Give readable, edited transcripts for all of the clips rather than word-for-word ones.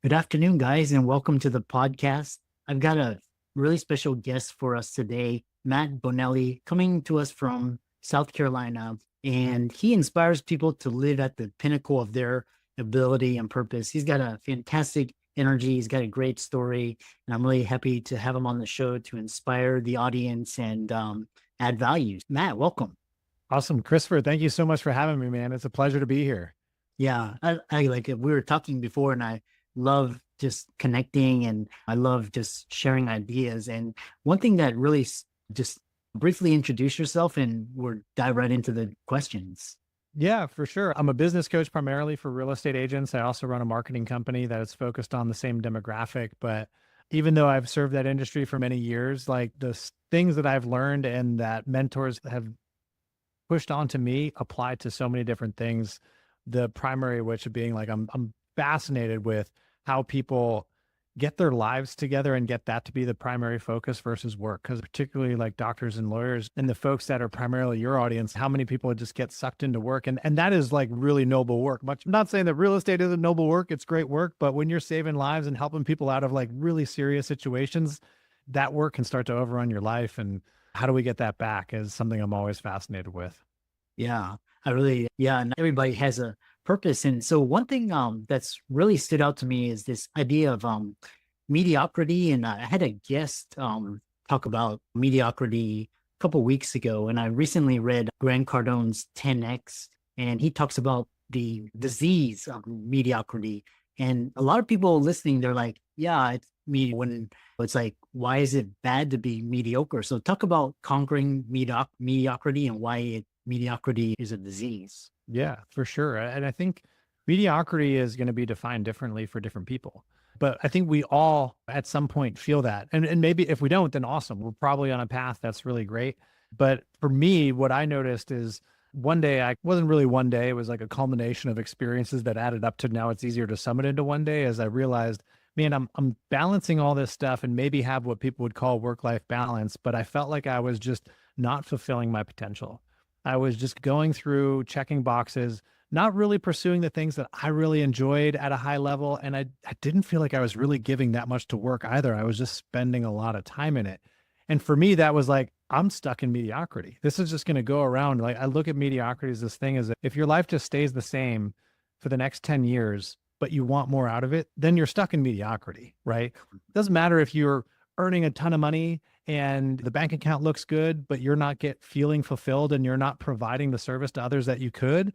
Good afternoon, guys, and welcome to the podcast. I've got a really special guest for us today, Matt Bonelli, coming to us from South Carolina. And he inspires people to live at the pinnacle of their ability and purpose. He's got a fantastic energy, he's got a great story, and I'm really happy to have him on the show to inspire the audience and add value. Matt, welcome. Awesome. Christopher, thank you so much for having me, man. It's a pleasure to be here. Yeah, I like it. We were talking before, and I love just connecting and I love just sharing ideas. And one thing that really just briefly introduce yourself and we'll dive right into the questions. Yeah, for sure. I'm a business coach primarily for real estate agents. I also run a marketing company that is focused on the same demographic. But even though I've served that industry for many years, like things that I've learned and that mentors have pushed onto me apply to so many different things. The primary of which being like I'm fascinated with how people get their lives together and get that to be the primary focus versus work. Because particularly like doctors and lawyers and the folks that are primarily your audience, how many people just get sucked into work? And that is like really noble work. Much I'm not saying that real estate isn't noble work, it's great work, but when you're saving lives and helping people out of like really serious situations, that work can start to overrun your life. And how do we get that back is something I'm always fascinated with. Yeah, yeah, and everybody has a purpose. And so one thing that's really stood out to me is this idea of mediocrity. And I had a guest talk about mediocrity a couple weeks ago, and I recently read Grant Cardone's 10X, and he talks about the disease of mediocrity. And a lot of people listening, they're like, yeah, it's me when it's like, why is it bad to be mediocre? So talk about conquering mediocrity and why mediocrity is a disease. Yeah, for sure. And I think mediocrity is going to be defined differently for different people. But I think we all at some point feel that. And maybe if we don't, then awesome. We're probably on a path that's really great. But for me, what I noticed is one day, I wasn't really one day, it was like a culmination of experiences that added up to now it's easier to sum it into one day as I realized, man, I'm balancing all this stuff and maybe have what people would call work-life balance, but I felt like I was just not fulfilling my potential. I was just going through checking boxes, not really pursuing the things that I really enjoyed at a high level. And I didn't feel like I was really giving that much to work either. I was just spending a lot of time in it. And for me, that was like, I'm stuck in mediocrity. This is just going to go around. Like I look at mediocrity as this thing is if your life just stays the same for the next 10 years, but you want more out of it, then you're stuck in mediocrity, right? It doesn't matter if you're earning a ton of money and the bank account looks good, but you're not feeling fulfilled and you're not providing the service to others that you could,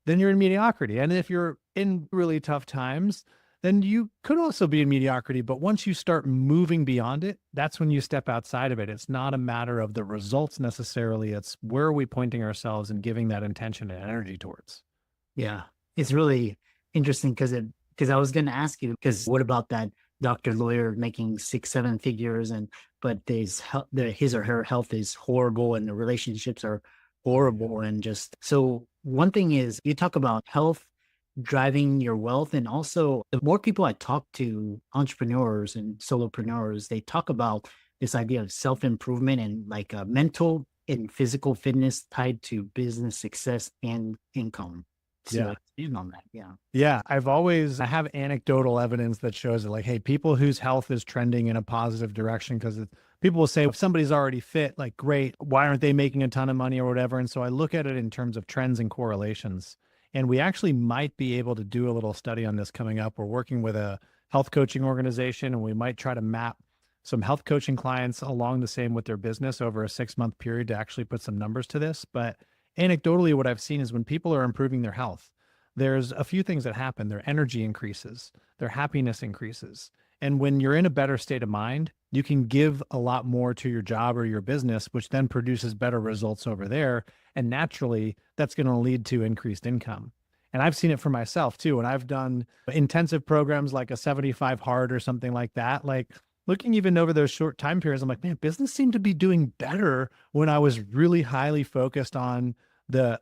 then you're in mediocrity. And if you're in really tough times, then you could also be in mediocrity. But once you start moving beyond it, that's when you step outside of it. It's not a matter of the results necessarily. It's where are we pointing ourselves and giving that intention and energy towards. Yeah, it's really interesting because I was going to ask you because what about that doctor lawyer making six, seven figures and but his or her health is horrible and the relationships are horrible and just so one thing is you talk about health driving your wealth and also the more people I talk to entrepreneurs and solopreneurs they talk about this idea of self-improvement and like mental and physical fitness tied to business success and income. So Yeah. in on that. Yeah. Yeah, I have anecdotal evidence that shows it like, hey, people whose health is trending in a positive direction, because people will say, if somebody's already fit, like, great, why aren't they making a ton of money or whatever? And so I look at it in terms of trends and correlations. And we actually might be able to do a little study on this coming up. We're working with a health coaching organization, and we might try to map some health coaching clients along the same with their business over a 6-month period to actually put some numbers to this. But anecdotally, what I've seen is when people are improving their health, there's a few things that happen. Their energy increases, their happiness increases. And when you're in a better state of mind, you can give a lot more to your job or your business, which then produces better results over there. And naturally, that's going to lead to increased income. And I've seen it for myself too. When I've done intensive programs like a 75 hard or something like that, like looking even over those short time periods, I'm like, man, business seemed to be doing better when I was really highly focused on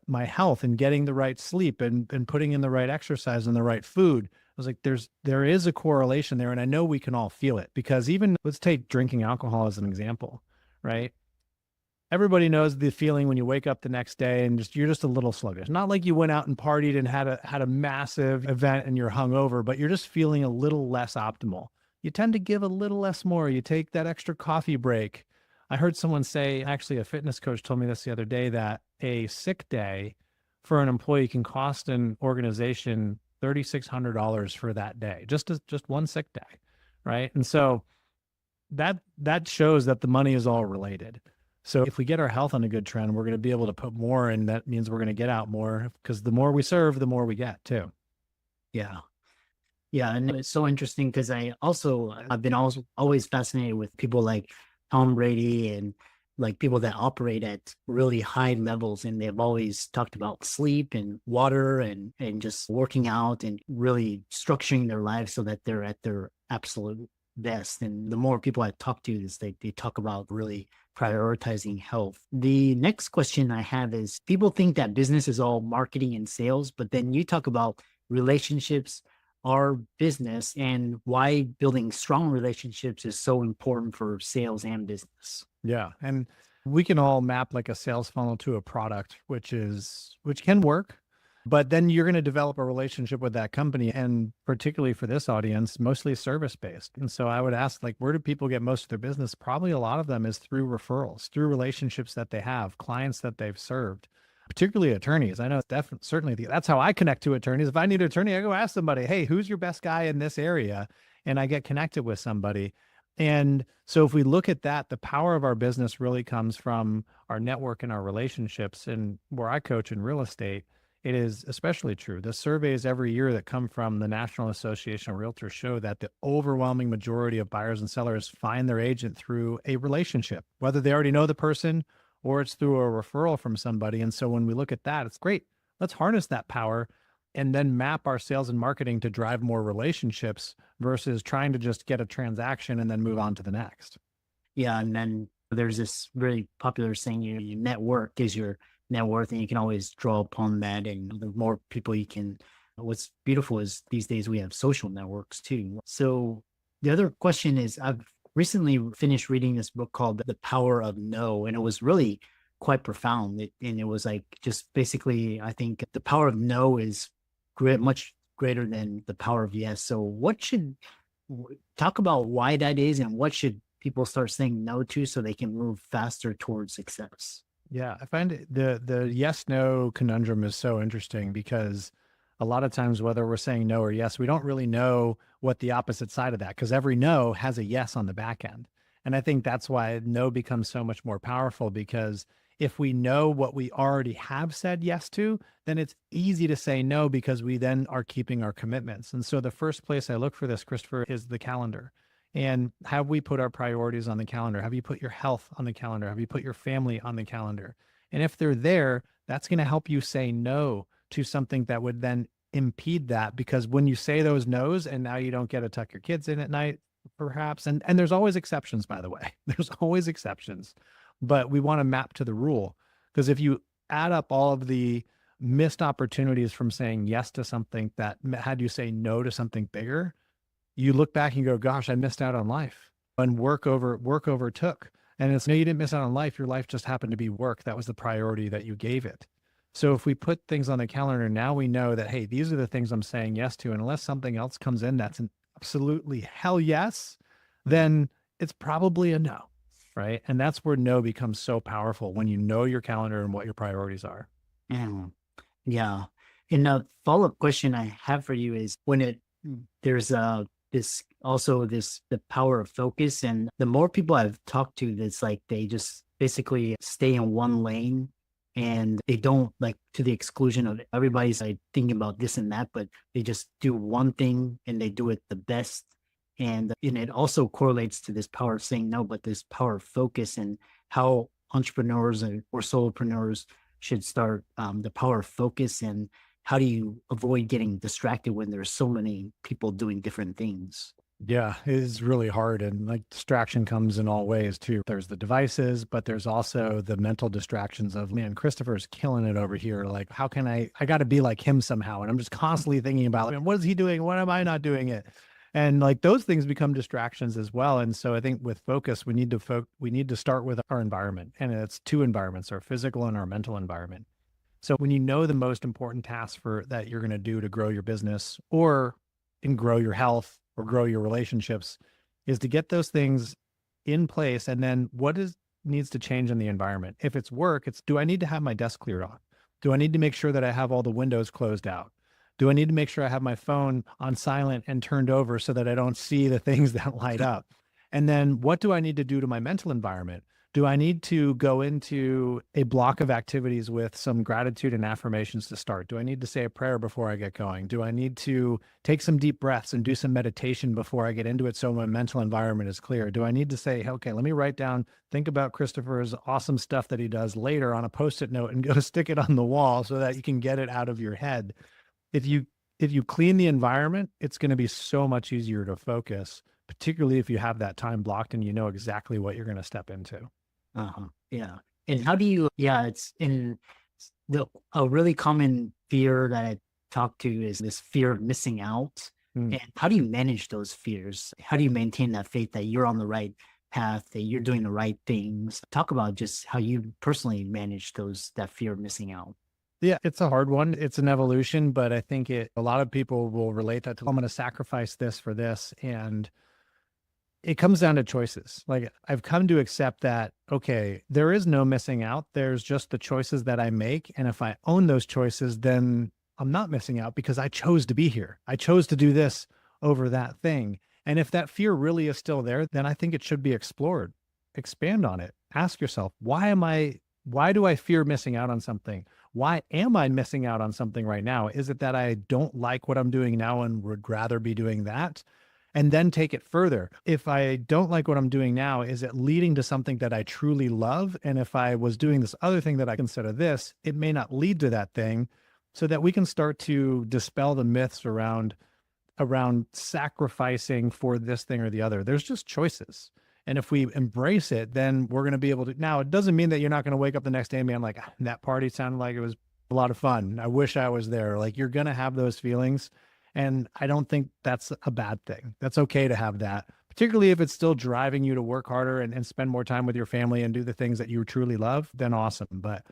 my health and getting the right sleep and putting in the right exercise and the right food. I was like, there is a correlation there. And I know we can all feel it because even let's take drinking alcohol as an example, right? Everybody knows the feeling when you wake up the next day and you're just a little sluggish. Not like you went out and partied and had a massive event and you're hungover, but you're just feeling a little less optimal. You tend to give a little less more. You take that extra coffee break. I heard someone say, actually, a fitness coach told me this the other day, that a sick day for an employee can cost an organization $3,600 for that day, just one sick day, right? And so that shows that the money is all related. So if we get our health on a good trend, we're going to be able to put more, and that means we're going to get out more, because the more we serve, the more we get too. Yeah. Yeah, and it's so interesting because I've been always fascinated with people like Tom Brady and like people that operate at really high levels, and they've always talked about sleep and water and just working out and really structuring their lives so that they're at their absolute best. And the more people I talk to, is they talk about really prioritizing health. The next question I have is, people think that business is all marketing and sales, but then you talk about relationships, our business, and why building strong relationships is so important for sales and business. Yeah. And we can all map like a sales funnel to a product, which can work, but then you're going to develop a relationship with that company. And particularly for this audience, mostly service based. And so I would ask, like, where do people get most of their business? Probably a lot of them is through referrals, through relationships that they have, clients that they've served, particularly attorneys. I know definitely, certainly that's how I connect to attorneys. If I need an attorney, I go ask somebody, hey, who's your best guy in this area? And I get connected with somebody. And so if we look at that, the power of our business really comes from our network and our relationships. And where I coach in real estate, it is especially true. The surveys every year that come from the National Association of Realtors show that the overwhelming majority of buyers and sellers find their agent through a relationship, whether they already know the person or it's through a referral from somebody. And so when we look at that, it's great. Let's harness that power and then map our sales and marketing to drive more relationships versus trying to just get a transaction and then move on to the next. Yeah, and then there's this really popular saying, your network is your net worth, and you can always draw upon that. And the more people you can, what's beautiful is these days we have social networks too. So the other question is, I've recently finished reading this book called The Power of No, and it was really quite profound. And it was like, just basically, I think the power of no is great, much greater than the power of yes. So talk about why that is, and what should people start saying no to so they can move faster towards success? Yeah, I find the yes no conundrum is so interesting, because a lot of times, whether we're saying no or yes, we don't really know what the opposite side of that, because every no has a yes on the back end. And I think that's why no becomes so much more powerful, because if we know what we already have said yes to, then it's easy to say no, because we then are keeping our commitments. And so the first place I look for this, Christopher, is the calendar. And have we put our priorities on the calendar? Have you put your health on the calendar? Have you put your family on the calendar? And if they're there, that's going to help you say no to something that would then impede that. Because when you say those no's, and now you don't get to tuck your kids in at night, perhaps, and there's always exceptions, by the way, there's always exceptions, but we want to map to the rule. Because if you add up all of the missed opportunities from saying yes to something that had you say no to something bigger, you look back and go, gosh, I missed out on life. And work overtook. And it's no, you didn't miss out on life. Your life just happened to be work. That was the priority that you gave it. So if we put things on the calendar, now we know that, hey, these are the things I'm saying yes to. And unless something else comes in that's an absolutely hell yes, then it's probably a no, right? And that's where no becomes so powerful, when you know your calendar and what your priorities are. Mm, yeah. And a follow-up question I have for you is, there's the power of focus. And the more people I've talked to, that's like, they just basically stay in one lane, and they don't, like, to the exclusion of everybody's like thinking about this and that, but they just do one thing and they do it the best. And it also correlates to this power of saying no, but this power of focus, and how entrepreneurs or solopreneurs should start the power of focus. And how do you avoid getting distracted when there's so many people doing different things? Yeah, it is really hard. And like, distraction comes in all ways too. There's the devices, but there's also the mental distractions of, man, Christopher's killing it over here. Like, how can I got to be like him somehow. And I'm just constantly thinking about, man, what is he doing? What am I not doing it? And like those things become distractions as well. And so I think with focus, we need to start with our environment. And it's two environments, our physical and our mental environment. So when you know the most important tasks for that you're going to do to grow your business or and grow your health or grow your relationships is to get those things in place. And then what is needs to change in the environment? If it's work, it's do I need to have my desk cleared off? Do I need to make sure that I have all the windows closed out? Do I need to make sure I have my phone on silent and turned over so that I don't see the things that light up? And then what do I need to do to my mental environment? Do I need to go into a block of activities with some gratitude and affirmations to start? Do I need to say a prayer before I get going? Do I need to take some deep breaths and do some meditation before I get into it so my mental environment is clear? Do I need to say, okay, let me write down, think about Christopher's awesome stuff that he does later on a Post-it note and go stick it on the wall so that you can get it out of your head? If you clean the environment, it's going to be so much easier to focus, particularly if you have that time blocked and you know exactly what you're going to step into. Uh-huh. Yeah. And how do you, yeah, it's in a really common fear that I talk to is this fear of missing out. Mm. And how do you manage those fears? How do you maintain that faith that you're on the right path, that you're doing the right things? Talk about just how you personally manage that fear of missing out. Yeah, it's a hard one. It's an evolution, but I think a lot of people will relate that to, I'm going to sacrifice this for this. And it comes down to choices. Like I've come to accept that, okay, there is no missing out. There's just the choices that I make. And if I own those choices, then I'm not missing out because I chose to be here. I chose to do this over that thing. And if that fear really is still there, then I think it should be explored. Expand on it. Ask yourself, why do I fear missing out on something? Why am I missing out on something right now? Is it that I don't like what I'm doing now and would rather be doing that? And then take it further. If I don't like what I'm doing now, is it leading to something that I truly love? And if I was doing this other thing that I consider this, it may not lead to that thing, so that we can start to dispel the myths around sacrificing for this thing or the other. There's just choices. And if we embrace it, then we're going to be able to. Now, it doesn't mean that you're not going to wake up the next day and be like, "Ah, that party sounded like it was a lot of fun. I wish I was there." Like you're going to have those feelings. And I don't think that's a bad thing. That's okay to have that, particularly if it's still driving you to work harder and spend more time with your family and do the things that you truly love, then awesome. But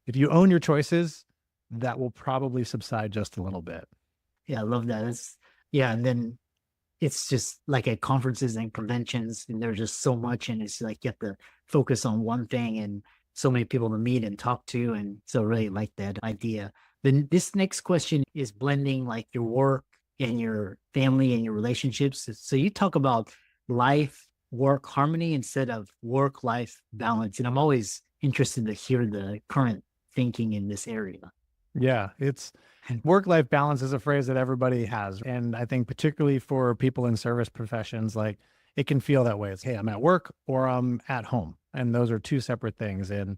if you own your choices, that will probably subside just a little bit. Yeah, I love that. Yeah. And then it's just like at conferences and conventions, and there's just so much, and it's like you have to focus on one thing and so many people to meet and talk to. And so really like that idea. Then this next question is blending like your work and your family and your relationships. So you talk about life, work harmony instead of work-life balance. And I'm always interested to hear the current thinking in this area. Yeah, it's work-life balance is a phrase that everybody has. And I think particularly for people in service professions, like it can feel that way. It's, hey, I'm at work or I'm at home. And those are two separate things. And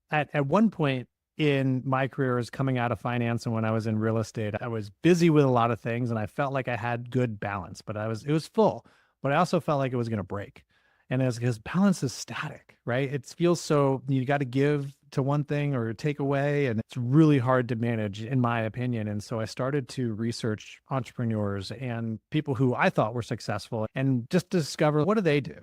at one point in my career as coming out of finance and when I was in real estate, I was busy with a lot of things and I felt like I had good balance, but it was full, but I also felt like it was going to break. And it's because balance is static, right? It feels so you got to give to one thing or take away, and it's really hard to manage, in my opinion. And so I started to research entrepreneurs and people who I thought were successful and just discover what do they do?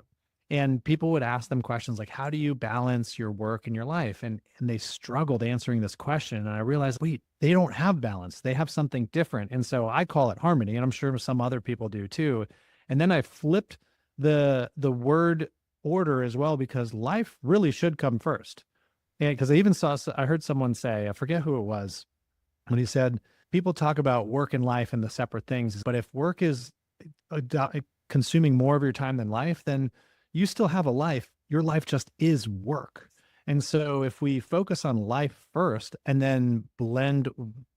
And people would ask them questions like, how do you balance your work and your life? And they struggled answering this question. And I realized, wait, they don't have balance. They have something different. And so I call it harmony. And I'm sure some other people do too. And then I flipped the word order as well, because life really should come first. And because I heard someone say, I forget who it was, when he said, people talk about work and life and the separate things, but if work is consuming more of your time than life, then you still have a life. Your life just is work. And so if we focus on life first and then blend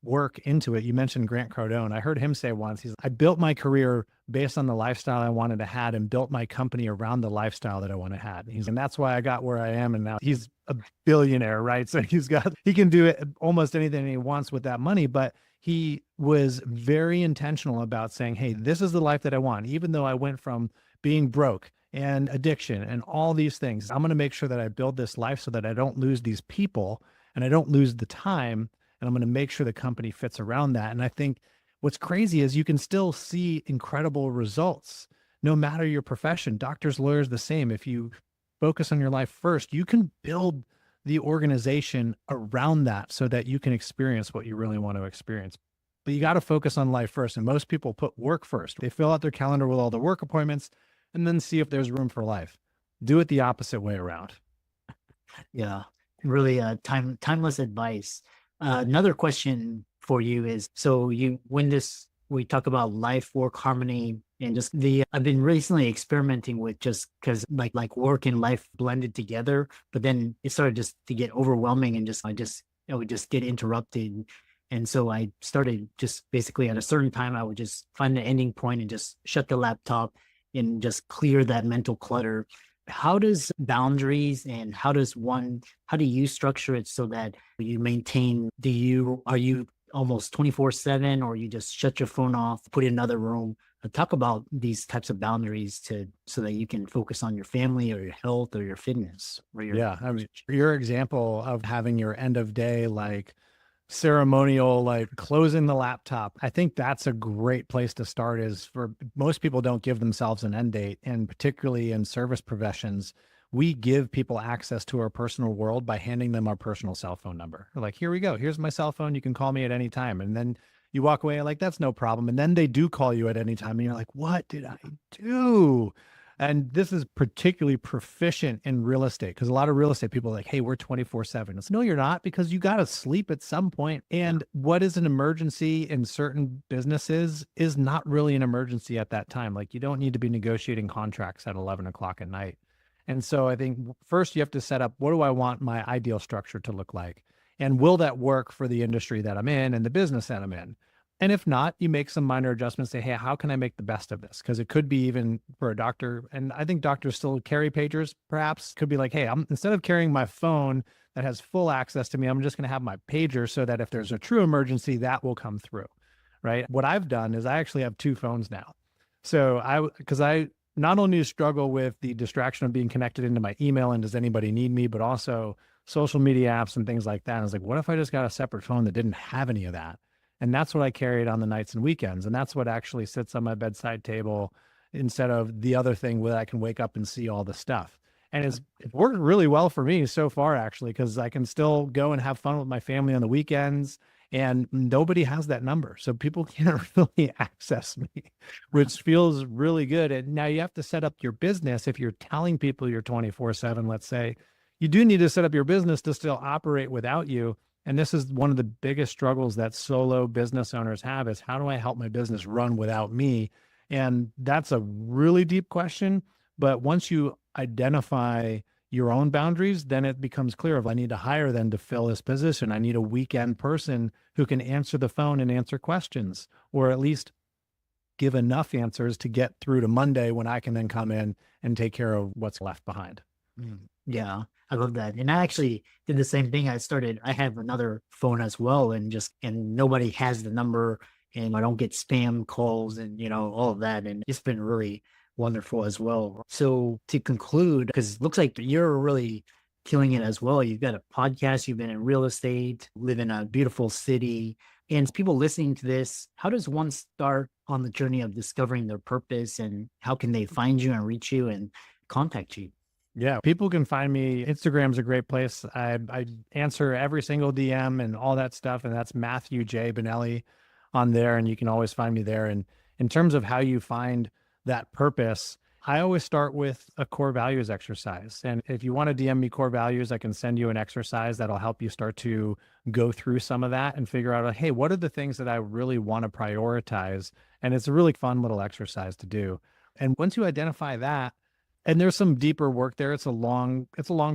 work into it, you mentioned Grant Cardone. I heard him say once, I built my career based on the lifestyle I wanted to have and built my company around the lifestyle that I want to have. And that's why I got where I am. And now he's a billionaire, right? So he can do it almost anything he wants with that money, but he was very intentional about saying, hey, this is the life that I want. Even though I went from being broke and addiction and all these things, I'm going to make sure that I build this life so that I don't lose these people and I don't lose the time. And I'm going to make sure the company fits around that. And I think what's crazy is you can still see incredible results no matter your profession. Doctors, lawyers, the same. If you focus on your life first, you can build the organization around that so that you can experience what you really want to experience. But you got to focus on life first. And most people put work first. They fill out their calendar with all the work appointments and then see if there's room for life. Do it the opposite way around. Yeah, really timeless advice. Another question for you is, so you when this we talk about life work harmony and just the I've been recently experimenting with just because like work and life blended together, but then it started just to get overwhelming and I would just get interrupted. And so I started just basically at a certain time, I would just find an ending point and just shut the laptop and just clear that mental clutter. How does boundaries and how do you structure it so that you maintain, are you almost 24/7 or you just shut your phone off, put it in another room? Talk about these types of boundaries so that you can focus on your family or your health or your fitness or your. Yeah. I mean, your example of having your end of day, like ceremonial, like closing the laptop, I think that's a great place to start. Is for most people don't give themselves an end date, and particularly in service professions, we give people access to our personal world by handing them our personal cell phone number. We're like, here we go, here's my cell phone, you can call me at any time. And then you walk away like, that's no problem. And then they do call you at any time and you're like, what did I do? And this is particularly proficient in real estate, because a lot of real estate people are like, hey, we're 24/7. It's no, you're not, because you got to sleep at some point. And what is an emergency in certain businesses is not really an emergency at that time. Like, you don't need to be negotiating contracts at 11 o'clock at night. And so I think first you have to set up, what do I want my ideal structure to look like? And will that work for the industry that I'm in and the business that I'm in? And if not, you make some minor adjustments, say, hey, how can I make the best of this? Because it could be even for a doctor. And I think doctors still carry pagers, perhaps. Could be like, hey, instead of carrying my phone that has full access to me, I'm just going to have my pager so that if there's a true emergency, that will come through. Right. What I've done is I actually have two phones now. So because I not only struggle with the distraction of being connected into my email and does anybody need me, but also social media apps and things like that. And I was like, what if I just got a separate phone that didn't have any of that? And that's what I carried on the nights and weekends. And that's what actually sits on my bedside table instead of the other thing where I can wake up and see all the stuff. And it's worked really well for me so far, actually, because I can still go and have fun with my family on the weekends and nobody has that number. So people can't really access me, which feels really good. And now you have to set up your business. If you're telling people you're 24/7, let's say, you do need to set up your business to still operate without you. And this is one of the biggest struggles that solo business owners have, is how do I help my business run without me? And that's a really deep question. But once you identify your own boundaries, then it becomes clear, if I need to hire them to fill this position, I need a weekend person who can answer the phone and answer questions, or at least give enough answers to get through to Monday when I can then come in and take care of what's left behind. Yeah, I love that. And I actually did the same thing. I have another phone as well, and nobody has the number, and I don't get spam calls and, all of that. And it's been really wonderful as well. So to conclude, because it looks like you're really killing it as well. You've got a podcast, you've been in real estate, live in a beautiful city. And people listening to this, how does one start on the journey of discovering their purpose, and how can they find you and reach you and contact you? Yeah, people can find me. Instagram's a great place. I answer every single DM and all that stuff. And that's Matthew J. Bonelli on there. And you can always find me there. And in terms of how you find that purpose, I always start with a core values exercise. And if you want to DM me core values, I can send you an exercise that'll help you start to go through some of that and figure out, hey, what are the things that I really want to prioritize? And it's a really fun little exercise to do. And once you identify that, and there's some deeper work there, it's a long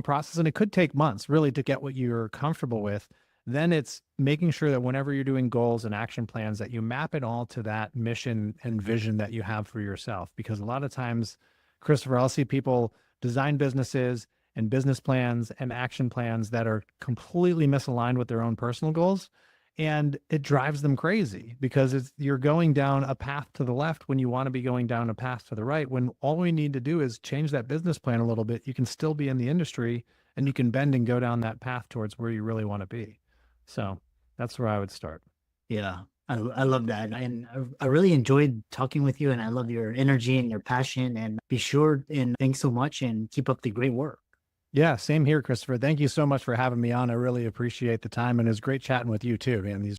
process, and it could take months really to get what you're comfortable with. Then it's making sure that whenever you're doing goals and action plans, that you map it all to that mission and vision that you have for yourself. Because a lot of times, Christopher, I'll see people design businesses and business plans and action plans that are completely misaligned with their own personal goals. And it drives them crazy, because you're going down a path to the left when you want to be going down a path to the right, when all we need to do is change that business plan a little bit. You can still be in the industry and you can bend and go down that path towards where you really want to be. So that's where I would start. Yeah. I love that. And I really enjoyed talking with you, and I love your energy and your passion. And be sure and thanks so much and keep up the great work. Yeah, same here, Christopher. Thank you so much for having me on. I really appreciate the time, and it was great chatting with you too, man. These